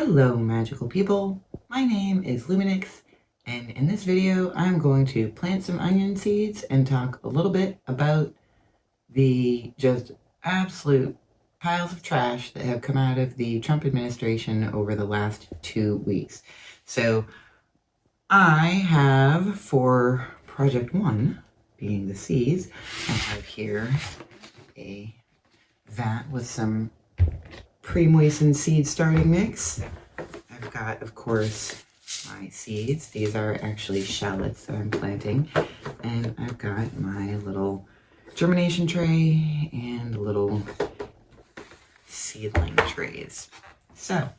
Hello magical people, my name is Luminix, and in this video I'm going to plant some onion seeds and talk a little bit about the just absolute piles of trash that have come out of the Trump administration over the last 2 weeks. So I have, for project 1, being the seeds, I have here a vat with some pre-moistened seed starting mix. I've got, of course, my seeds. These are actually shallots that I'm planting. And I've got my little germination tray and little seedling trays. So,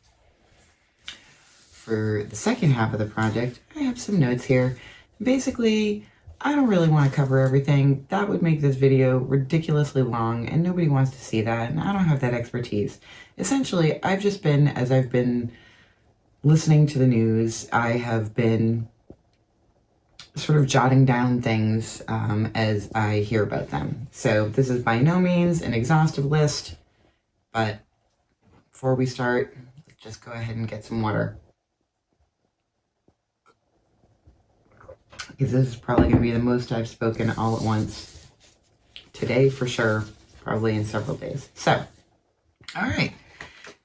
for the second half of the project, I have some notes here. Basically, I don't really want to cover everything. That would make this video ridiculously long, and nobody wants to see that, and I don't have that expertise. Essentially, as I've been listening to the news, I have been sort of jotting down things as I hear about them. So this is by no means an exhaustive list, but before we start, let's just go ahead and get some water. Because this is probably going to be the most I've spoken all at once today for sure, probably in several days. So, all right,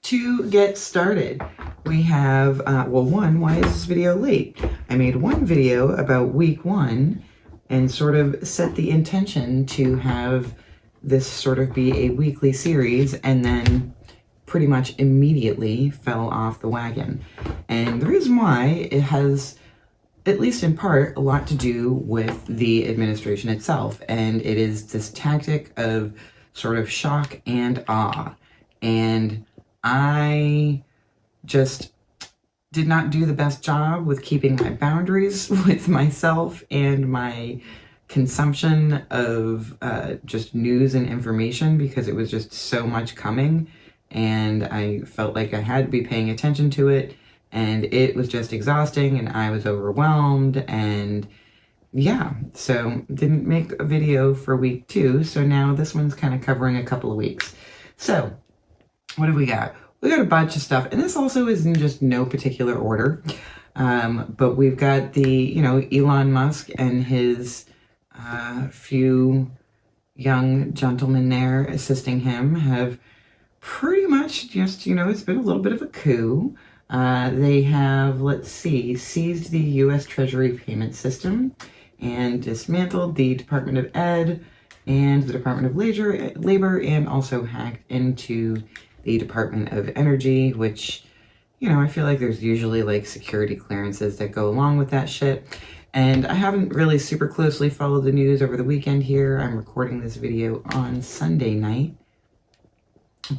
to get started, we have, why is this video late? I made one video about week 1 and sort of set the intention to have this sort of be a weekly series, and then pretty much immediately fell off the wagon. And the reason why, it has, at least in part, a lot to do with the administration itself, and it is this tactic of sort of shock and awe. And I just did not do the best job with keeping my boundaries with myself and my consumption of just news and information, because it was just so much coming, and I felt like I had to be paying attention to it. And it was just exhausting, and I was overwhelmed, and yeah, so didn't make a video for week 2, so now this one's kind of covering a couple of weeks. So, what have we got? We got a bunch of stuff, and this also is in just no particular order, but we've got the, Elon Musk and his few young gentlemen there assisting him have pretty much just, it's been a little bit of a coup. They have, seized the U.S. Treasury payment system and dismantled the Department of Ed and the Department of Labor, and also hacked into the Department of Energy, which, I feel like there's usually security clearances that go along with that shit. And I haven't really super closely followed the news over the weekend here. I'm recording this video on Sunday night,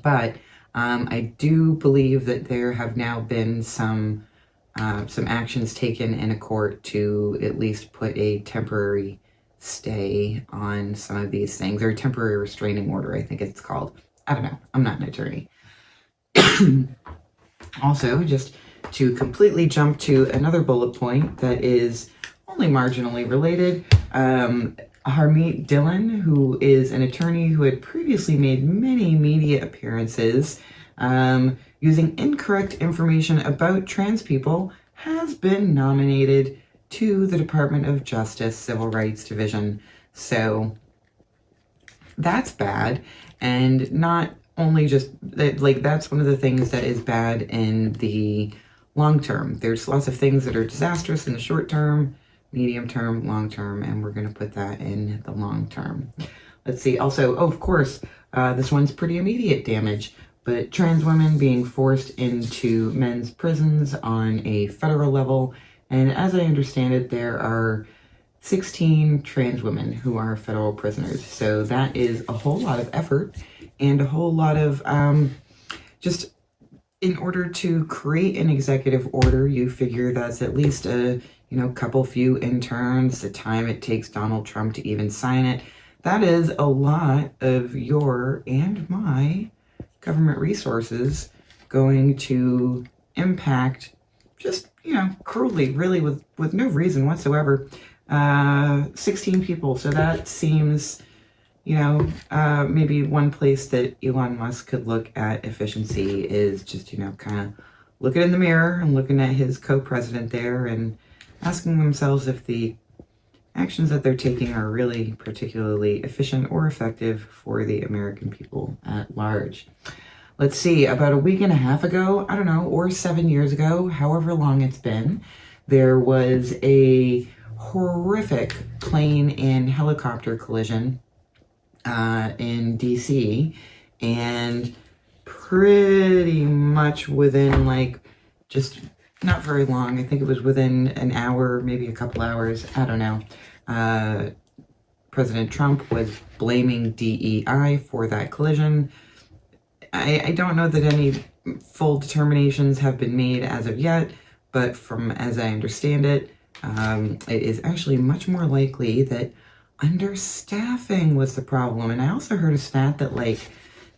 but I do believe that there have now been some actions taken in a court to at least put a temporary stay on some of these things, or a temporary restraining order, I think it's called. I don't know. I'm not an attorney. Also, just to completely jump to another bullet point that is only marginally related, Harmeet Dillon, who is an attorney who had previously made many media appearances using incorrect information about trans people, has been nominated to the Department of Justice Civil Rights Division. So that's bad, and not only just that, that's one of the things that is bad in the long term. There's lots of things that are disastrous in the short term, medium term, long term, and we're going to put that in the long term. Let's see. Also, of course, this one's pretty immediate damage, but trans women being forced into men's prisons on a federal level. And as I understand it, there are 16 trans women who are federal prisoners. So that is a whole lot of effort and a whole lot of just in order to create an executive order, you figure that's at least a couple few interns, the time it takes Donald Trump to even sign it. That is a lot of your and my government resources going to impact just, cruelly, really with no reason whatsoever, 16 people. So that seems, maybe one place that Elon Musk could look at efficiency is just, kind of looking in the mirror and looking at his co-president there and asking themselves if the actions that they're taking are really particularly efficient or effective for the American people at large. Let's see, about a week and a half ago, I don't know, or 7 years ago, however long it's been, there was a horrific plane and helicopter collision in DC, and pretty much within like just not very long, I think it was within an hour, maybe a couple hours, I don't know, President Trump was blaming DEI for that collision. I don't know that any full determinations have been made as of yet, but from as I understand it, it is actually much more likely that understaffing was the problem. And I also heard a stat that like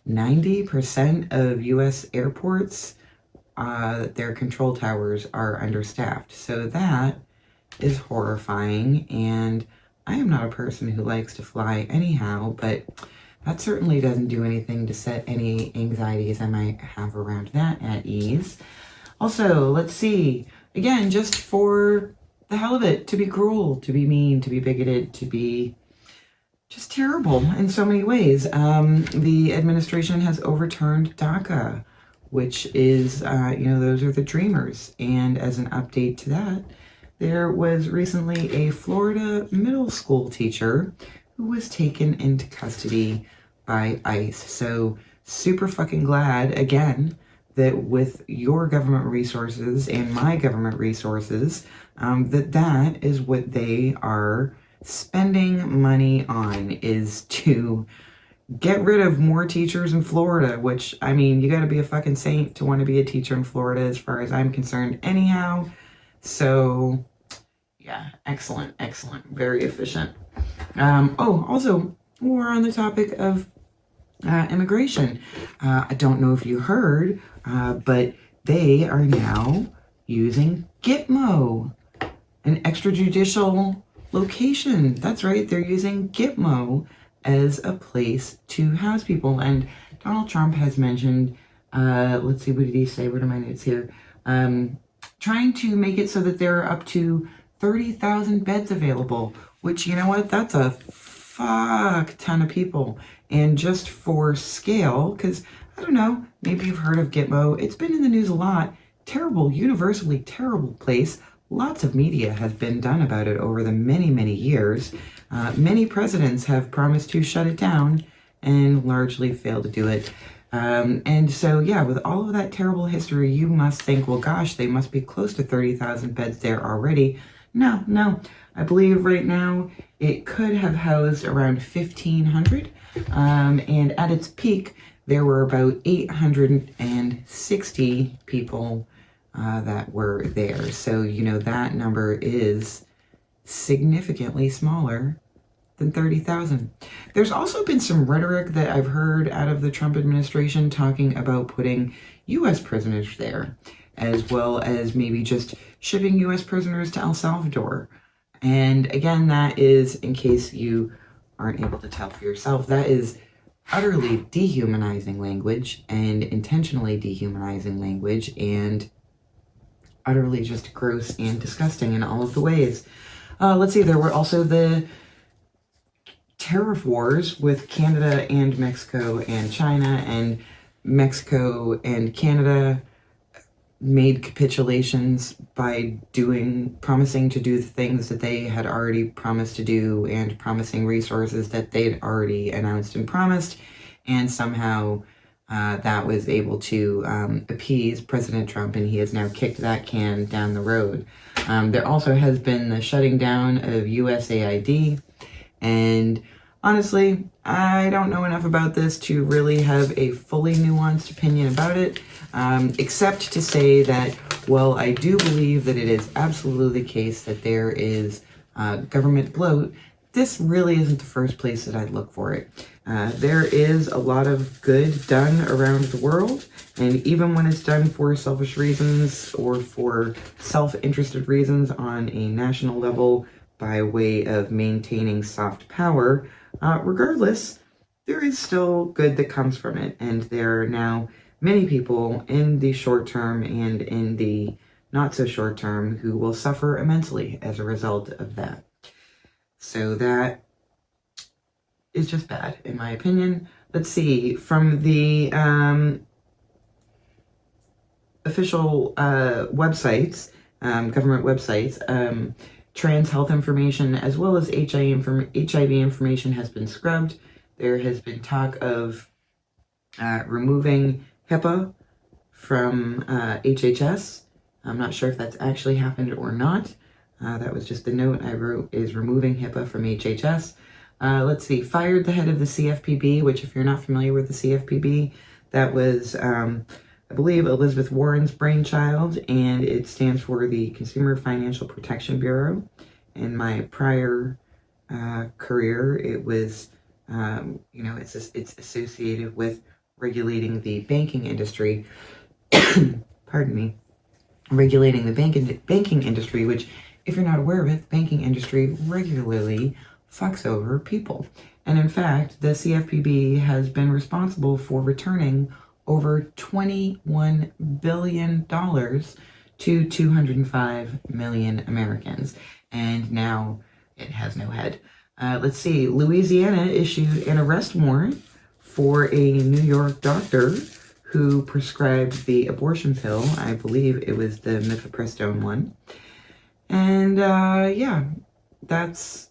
90% of US airports, their control towers are understaffed. So that is horrifying, and I am not a person who likes to fly anyhow, but that certainly doesn't do anything to set any anxieties I might have around that at ease. Also, let's see, again, just for the hell of it, to be cruel, to be mean, to be bigoted, to be just terrible in so many ways. The administration has overturned DACA, which is, those are the dreamers. And as an update to that, there was recently a Florida middle school teacher who was taken into custody by ICE. So super fucking glad, again, that with your government resources and my government resources, that is what they are spending money on, is to get rid of more teachers in Florida, which, I mean, you gotta be a fucking saint to want to be a teacher in Florida as far as I'm concerned anyhow. So yeah, excellent, very efficient. Also, we're on the topic of immigration. I don't know if you heard, but they are now using Gitmo, an extrajudicial location. That's right, they're using Gitmo as a place to house people. And Donald Trump has mentioned, let's see, what did he say? What are my notes here? Trying to make it so that there are up to 30,000 beds available, which, you know what, that's a fuck ton of people. And just for scale, because I don't know, maybe you've heard of Gitmo. It's been in the news a lot. Terrible, universally terrible place. Lots of media has been done about it over the many, many years. Many presidents have promised to shut it down and largely failed to do it. And so, yeah, with all of that terrible history, you must think, well, gosh, they must be close to 30,000 beds there already. No. I believe right now it could have housed around 1,500. And at its peak, there were about 860 people that were there. So, that number is significantly smaller than 30,000. There's also been some rhetoric that I've heard out of the Trump administration talking about putting U.S. prisoners there, as well as maybe just shipping U.S. prisoners to El Salvador. And again, that is, in case you aren't able to tell for yourself, that is utterly dehumanizing language, and intentionally dehumanizing language, and utterly just gross and disgusting in all of the ways. Let's see, there were also the tariff wars with Canada and Mexico and China, and Mexico and Canada made capitulations by promising to do the things that they had already promised to do, and promising resources that they'd already announced and promised, and somehow that was able to appease President Trump, and he has now kicked that can down the road. There also has been the shutting down of USAID, and honestly, I don't know enough about this to really have a fully nuanced opinion about it, except to say that, well, I do believe that it is absolutely the case that there is government bloat. This really isn't the first place that I'd look for it. There is a lot of good done around the world, and even when it's done for selfish reasons or for self-interested reasons on a national level by way of maintaining soft power, regardless, there is still good that comes from it, and there are now many people in the short term and in the not so short term who will suffer immensely as a result of that. So that is just bad, in my opinion. Let's see, from the official websites, government websites, trans health information as well as HIV information has been scrubbed. There has been talk of removing HIPAA from HHS. I'm not sure if that's actually happened or not. That was just the note I wrote, is removing HIPAA from HHS. Let's see, fired the head of the CFPB, which if you're not familiar with the CFPB, that was, I believe, Elizabeth Warren's brainchild, and it stands for the Consumer Financial Protection Bureau. In my prior career, it was, it's associated with regulating the banking industry. Pardon me. Regulating the banking industry, which, if you're not aware of it, the banking industry regularly fucks over people. And in fact, the CFPB has been responsible for returning over $21 billion to 205 million Americans. And now it has no head. Let's see, Louisiana issued an arrest warrant for a New York doctor who prescribed the abortion pill. I believe it was the mifepristone one. And yeah, that's,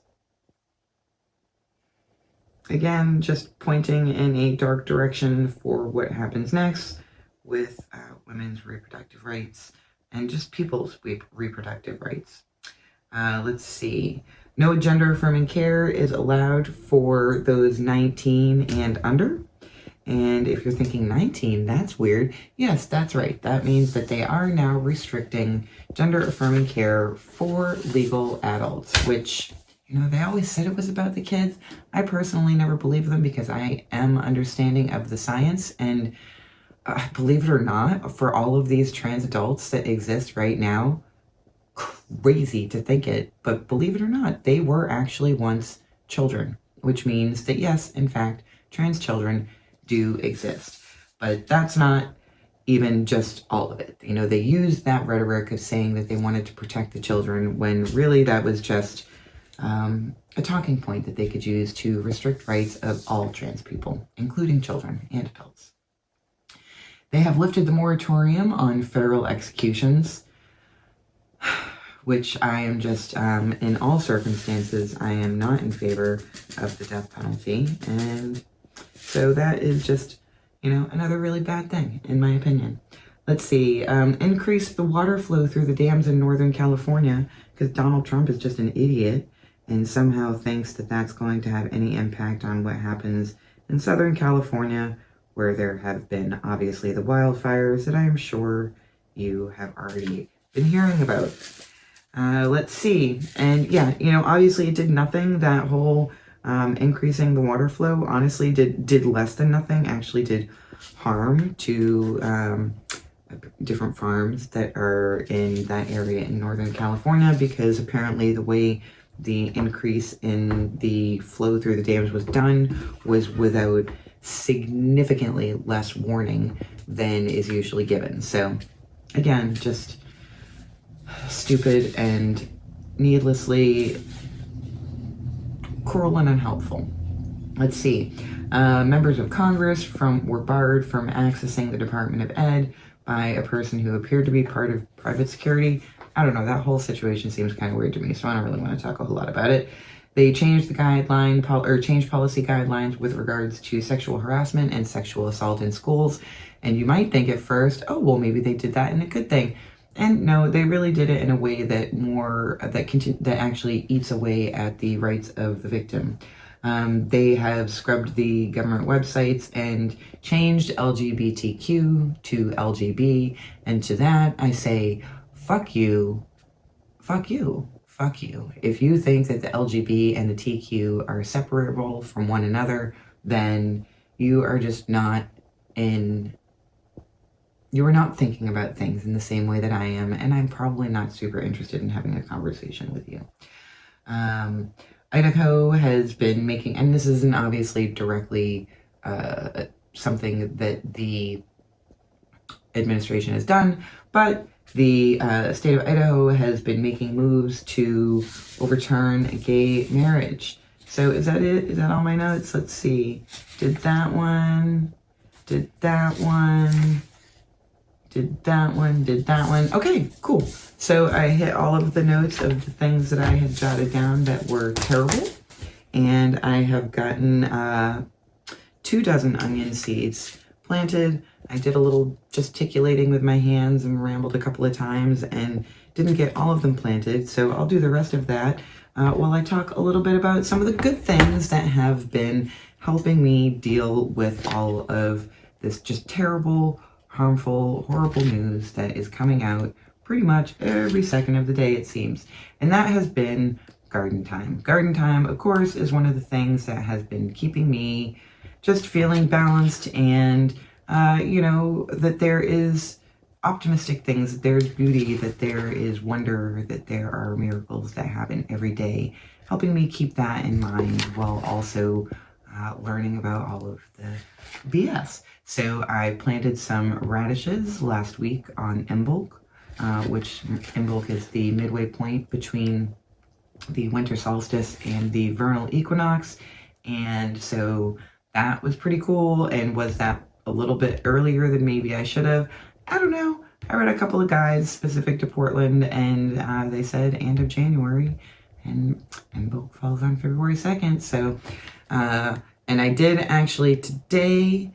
again, just pointing in a dark direction for what happens next with women's reproductive rights and just people's reproductive rights. Let's see. No gender affirming care is allowed for those 19 and under. And if you're thinking 19, that's weird. Yes, that's right. That means that they are now restricting gender affirming care for legal adults, which, they always said it was about the kids. I personally never believed them because I am understanding of the science. And believe it or not, for all of these trans adults that exist right now, crazy to think it, but believe it or not, they were actually once children, which means that yes, in fact, trans children do exist. But that's not even just all of it. They used that rhetoric of saying that they wanted to protect the children when really that was just a talking point that they could use to restrict rights of all trans people, including children and adults. They have lifted the moratorium on federal executions, which I am just, in all circumstances, I am not in favor of the death penalty. And so that is just, another really bad thing, in my opinion. Let's see, increase the water flow through the dams in Northern California because Donald Trump is just an idiot and somehow thinks that that's going to have any impact on what happens in Southern California, where there have been, obviously, the wildfires that I am sure you have already been hearing about. Let's see. And yeah, obviously it did nothing. That whole increasing the water flow honestly did less than nothing, actually did harm to different farms that are in that area in Northern California, because apparently the way the increase in the flow through the dams was done was without significantly less warning than is usually given. So again, just stupid and needlessly cruel and unhelpful. Let's see. Members of Congress were barred from accessing the Department of Ed by a person who appeared to be part of private security. I don't know, that whole situation seems kind of weird to me, so I don't really want to talk a whole lot about it. They changed the changed policy guidelines with regards to sexual harassment and sexual assault in schools. And you might think at first, oh, well, maybe they did that in a good thing. And no, they really did it in a way that that actually eats away at the rights of the victim. They have scrubbed the government websites and changed LGBTQ to LGB. And to that, I say, fuck you, fuck you, fuck you. If you think that the LGB and the TQ are separable from one another, then you are just not you are not thinking about things in the same way that I am, and I'm probably not super interested in having a conversation with you. Idaho has been making, and this isn't obviously directly something that the administration has done, but the state of Idaho has been making moves to overturn gay marriage. So is that it? Is that all my notes? Let's see. Did that one. Did that one. Did that one. Did that one. Okay, cool. So I hit all of the notes of the things that I had jotted down that were terrible. And I have gotten 24 onion seeds planted. I did a little gesticulating with my hands and rambled a couple of times and didn't get all of them planted. So I'll do the rest of that while I talk a little bit about some of the good things that have been helping me deal with all of this just terrible, harmful, horrible news that is coming out pretty much every second of the day, it seems. And that has been garden time. Garden time, of course, is one of the things that has been keeping me just feeling balanced and, that there is optimistic things, that there's beauty, that there is wonder, that there are miracles that happen every day, helping me keep that in mind while also learning about all of the BS. So I planted some radishes last week on Imbolc, which Imbolc is the midway point between the winter solstice and the vernal equinox. And so that was pretty cool. And was that a little bit earlier than maybe I should have? I don't know. I read a couple of guides specific to Portland, and they said end of January, and Imbolc falls on February 2nd. So, and I did actually today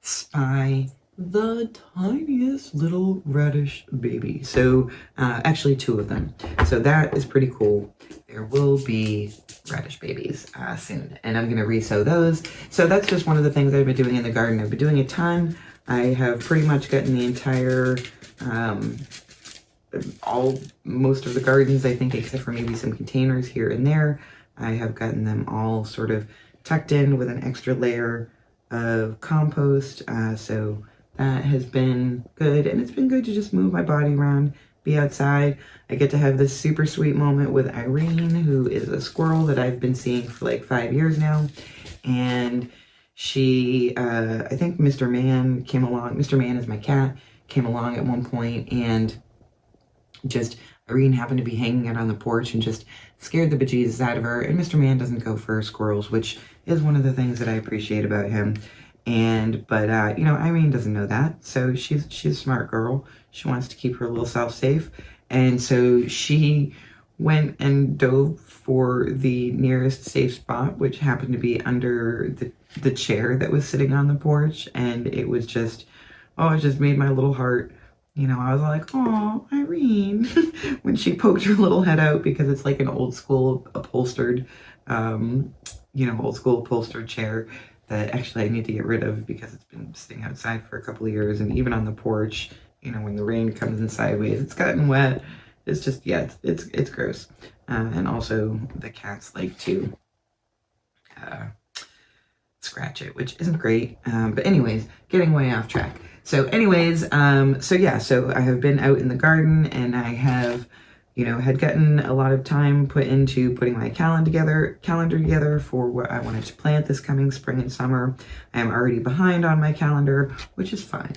spy the tiniest little radish baby. So actually 2 of them. So that is pretty cool. There will be radish babies soon, and I'm going to resow those. So that's just one of the things I've been doing in the garden. I've been doing a ton. I have pretty much gotten the entire, most of the gardens, I think, except for maybe some containers here and there. I have gotten them all sort of tucked in with an extra layer of compost. So that has been good, and it's been good to just move my body around, be outside. I get to have this super sweet moment with Irene, who is a squirrel that I've been seeing for like 5 years now. And she, I think Mr. Man came along. Mr. Man is my cat, came along at one point, and just Irene happened to be hanging out on the porch and just scared the bejesus out of her. And Mr. Man doesn't go for squirrels, which is one of the things that I appreciate about him. But Irene doesn't know that. So she's a smart girl. She wants to keep her little self safe. And so she went and dove for the nearest safe spot, which happened to be under the chair that was sitting on the porch. And it was just, it just made my little heart, I was like, oh, Irene, when she poked her little head out, because it's like an old school upholstered chair that actually I need to get rid of because it's been sitting outside for a couple of years. And even on the porch, when the rain comes in sideways, it's gotten wet. It's just, it's gross. And also the cats like to scratch it, which isn't great. But anyways, getting way off track. So anyways, so I have been out in the garden, and I have, had gotten a lot of time put into putting my calendar together for what I wanted to plant this coming spring and summer. I am already behind on my calendar, which is fine.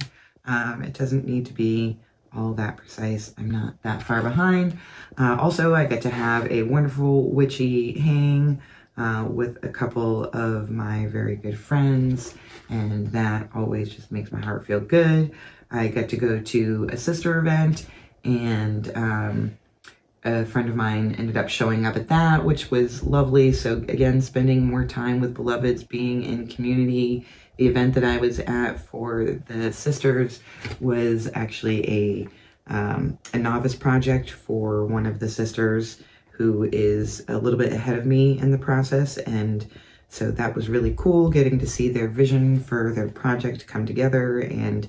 It doesn't need to be all that precise. I'm not that far behind. Also, I get to have a wonderful witchy hang with a couple of my very good friends, and that always just makes my heart feel good. I get to go to a sister event, and a friend of mine ended up showing up at that, which was lovely. So again, spending more time with beloveds, being in community. The event that I was at for the sisters was actually a novice project for one of the sisters who is a little bit ahead of me in the process. And so that was really cool, getting to see their vision for their project come together and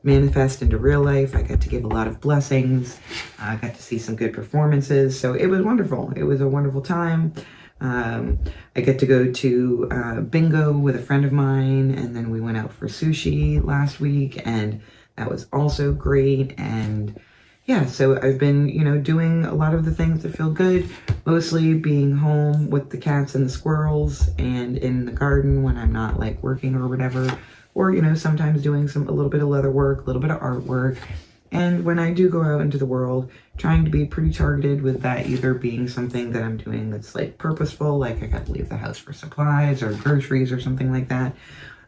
manifest into real life. I got to give a lot of blessings. I got to see some good performances. So it was wonderful. It was a wonderful time. I get to go to bingo with a friend of mine, and then we went out for sushi last week, and that was also great. And yeah, so I've been, doing a lot of the things that feel good, mostly being home with the cats and the squirrels and in the garden when I'm not like working or whatever. or, you know, sometimes doing a little bit of leather work, a little bit of artwork. And when I do go out into the world, trying to be pretty targeted with that, either being something that I'm doing that's like purposeful, like I got to leave the house for supplies or groceries or something like that.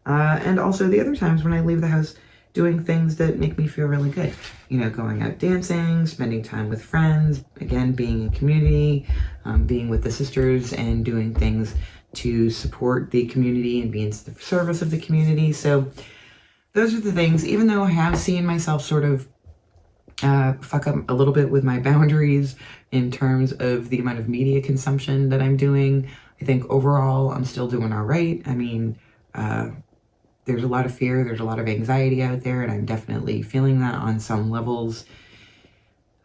And also the other times when I leave the house doing things that make me feel really good. You know, going out dancing, spending time with friends, again, being in community, being with the sisters and doing things to support the community and be in the service of the community. So those are the things, even though I have seen myself sort of fuck up a little bit with my boundaries in terms of the amount of media consumption that I'm doing. I think overall I'm still doing all right. I mean, there's a lot of fear, there's a lot of anxiety out there, and I'm definitely feeling that on some levels.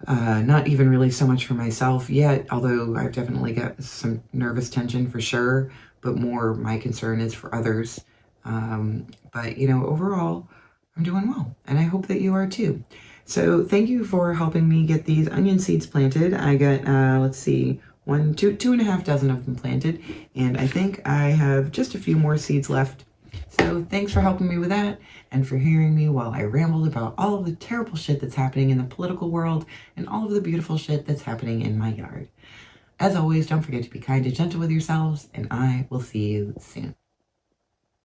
Not even really so much for myself yet, although I've definitely got some nervous tension for sure, but more my concern is for others. But, you know, overall, I'm doing well, and I hope that you are too. So thank you for helping me get these onion seeds planted. I got, let's see, 2.5 dozen of them planted, and I think I have just a few more seeds left. So thanks for helping me with that, and for hearing me while I rambled about all of the terrible shit that's happening in the political world and all of the beautiful shit that's happening in my yard. As always, don't forget to be kind and gentle with yourselves, and I will see you soon.